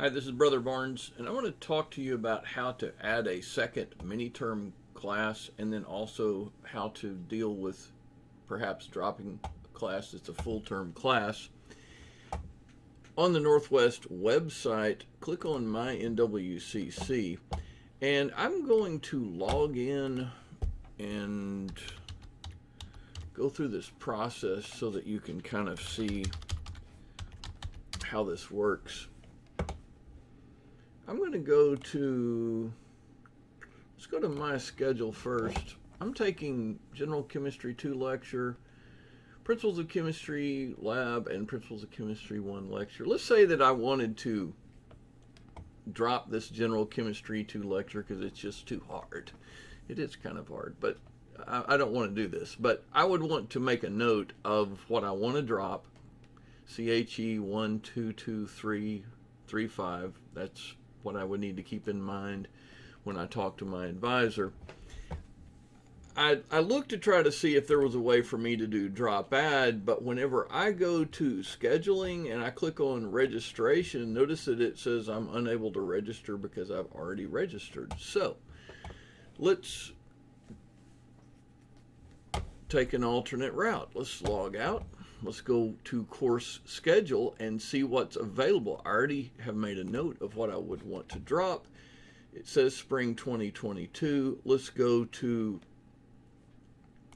Hi, this is Brother Barnes, and I want to talk to you about how to add a second mini-term class and then also how to deal with perhaps dropping a class that's a full-term class. On the Northwest website, click on My NWCC, and I'm going to log in and go through this process so that you can kind of see how this works. I'm going to let's go to my schedule first. I'm taking General Chemistry 2 lecture, Principles of Chemistry Lab, and Principles of Chemistry 1 lecture. Let's say that I wanted to drop this General Chemistry 2 lecture because it's just too hard. It is kind of hard, but I don't want to do this. But I would want to make a note of what I want to drop. CHE 12235. That's what I would need to keep in mind when I talk to my advisor. I looked to try to see if there was a way for me to do drop add, but whenever I go to scheduling and I click on registration, notice that it says I'm unable to register because I've already registered. So let's take an alternate route. Let's log out. Let's go to course schedule and see what's available. I already have made a note of what I would want to drop. It says spring 2022. Let's go to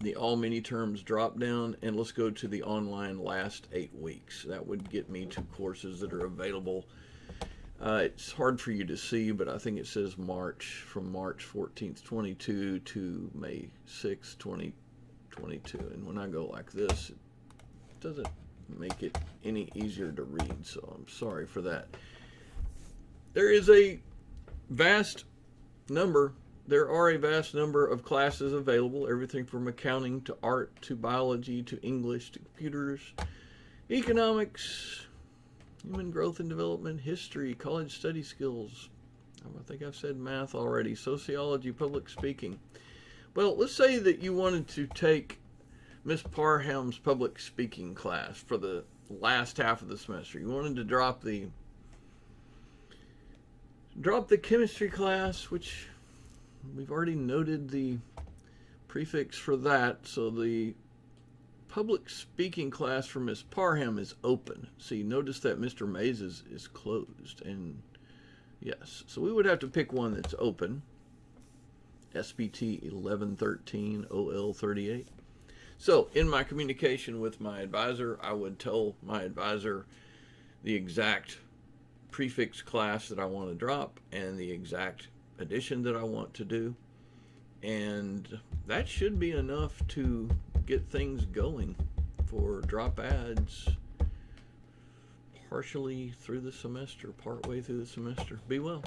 the all mini terms drop down and let's go to the online last 8 weeks. That would get me to courses that are available. It's hard for you to see, but I think it says March, from March 14th, 22 to May 6th, 2022. And when I go like this, doesn't make it any easier to read, so I'm sorry for that. There are a vast number of classes available, everything from accounting to art to biology to English to computers, economics, human growth and development, history, college study skills. I think I've said math already, sociology, public speaking. Well, let's say that you wanted to take Miss Parham's public speaking class for the last half of the semester. You wanted to drop the chemistry class, which we've already noted the prefix for that. So the public speaking class for Miss Parham is open. See, notice that Mr. Mays is closed. And yes, so we would have to pick one that's open. SPT 1113 OL 38. So in my communication with my advisor, I would tell my advisor the exact prefix class that I want to drop and the exact addition that I want to do. And that should be enough to get things going for drop ads partially through the semester, partway through the semester. Be well.